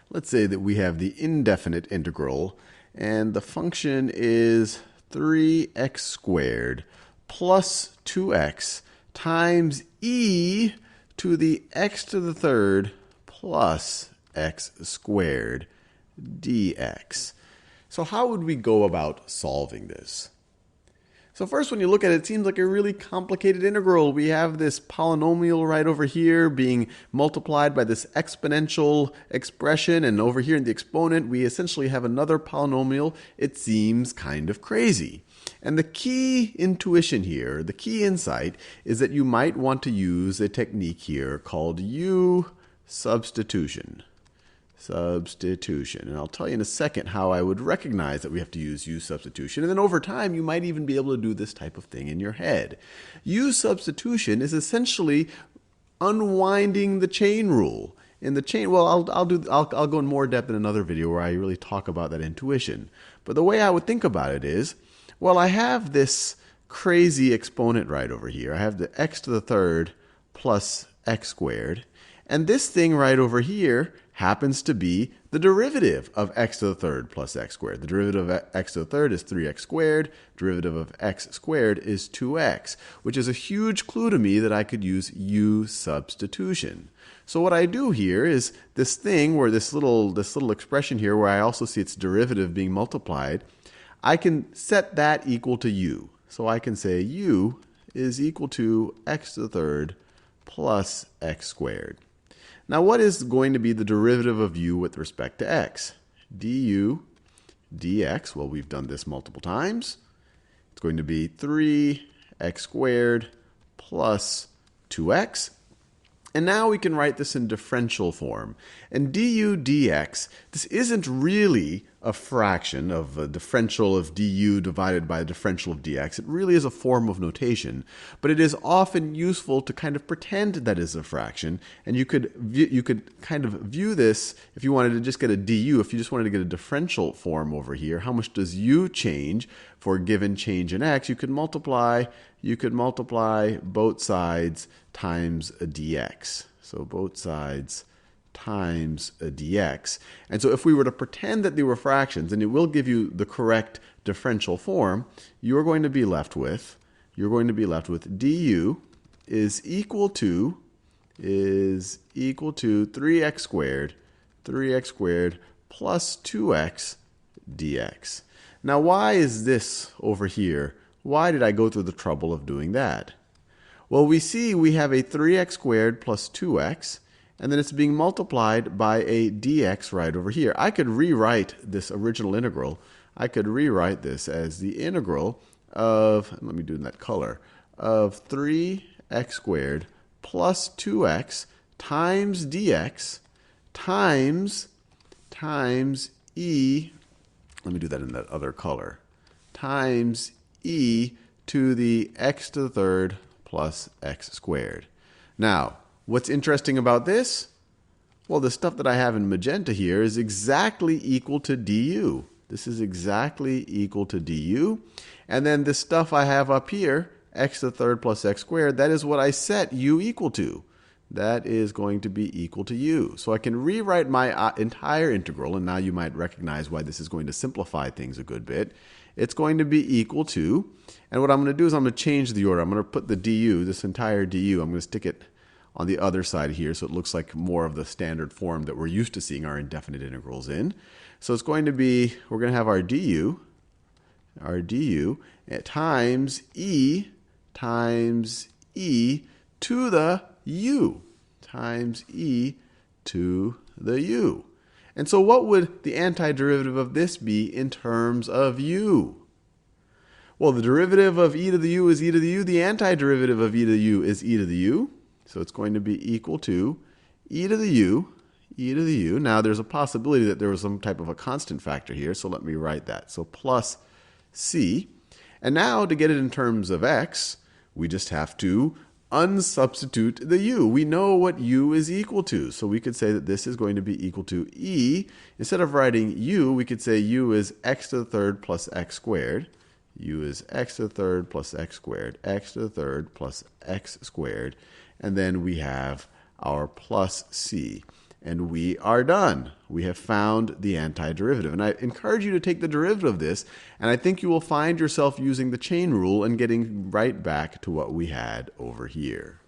let's say that we have the indefinite integral, and the function is 3x squared plus 2x times e to the x to the third plus x squared dx. So how would we go about solving this? So first, when you look at it, it seems like a really complicated integral. We have this polynomial right over here being multiplied by this exponential expression, and over here in the exponent, we essentially have another polynomial. It seems kind of crazy. And the key intuition here, the key insight, is that you might want to use a technique here called U substitution. And I'll tell you in a second how I would recognize that we have to use U substitution. And then over time, you might even be able to do this type of thing in your head. U substitution is essentially unwinding the chain rule. In the chain, well, I'll go in more depth in another video where I really talk about that intuition. But the way I would think about it is, well, I have this crazy exponent right over here. I have the x to the third plus x squared. And this thing right over here happens to be the derivative of x to the third plus x squared. The derivative of x to the third is 3x squared. Derivative of x squared is 2x, which is a huge clue to me that I could use U substitution. So what I do here is this thing where this little expression here where I also see its derivative being multiplied, I can set that equal to U. So I can say U is equal to x to the third plus x squared. Now, what is going to be the derivative of U with respect to x? Du dx, well, we've done this multiple times. It's going to be 3x squared plus 2x. And now we can write this in differential form. And du dx, this isn't really a fraction of a differential of du divided by a differential of dx. It really is a form of notation, but it is often useful to kind of pretend that is a fraction. And you could kind of view this if you wanted to just get a du, if you just wanted to get a differential form over here. How much does u change for a given change in x? You could multiply both sides times a dx. So both sides times a dx. And so if we were to pretend that they were fractions, and it will give you the correct differential form, you're going to be left with du is equal to 3x squared plus 2x dx. Now, why is this over here? Why did I go through the trouble of doing that? Well, we see we have a 3x squared plus 2x, and then it's being multiplied by a dx right over here. I could rewrite this original integral. I could rewrite this as the integral of, let me do it in that color, of 3x squared plus 2x times dx times e, let me do that in that other color, times e to the x to the third plus x squared. Now, what's interesting about this? Well, the stuff that I have in magenta here is exactly equal to du. This is exactly equal to du. And then this stuff I have up here, x to the third plus x squared, that is what I set u equal to. That is going to be equal to u. So I can rewrite my entire integral, and now you might recognize why this is going to simplify things a good bit. It's going to be equal to, and what I'm going to do is I'm going to change the order. I'm going to put the du, this entire du, I'm going to stick it on the other side here so it looks like more of the standard form that we're used to seeing our indefinite integrals in. So it's going to be, we're going to have our du times e to the u, times e to the u. And so what would the antiderivative of this be in terms of u? Well, the derivative of e to the u is e to the u. The antiderivative of e to the u is e to the u. So it's going to be equal to e to the u. Now there's a possibility that there was some type of a constant factor here, so let me write that. So plus c. And now to get it in terms of x, we just have to unsubstitute the u. We know what u is equal to. So we could say that this is going to be equal to e. Instead of writing u, we could say u is x to the third plus x squared. U is x to the third plus x squared. X to the third plus x squared. And then we have our plus c. And we are done. we have found the antiderivative. And I encourage you to take the derivative of this, and I think you will find yourself using the chain rule and getting right back to what we had over here.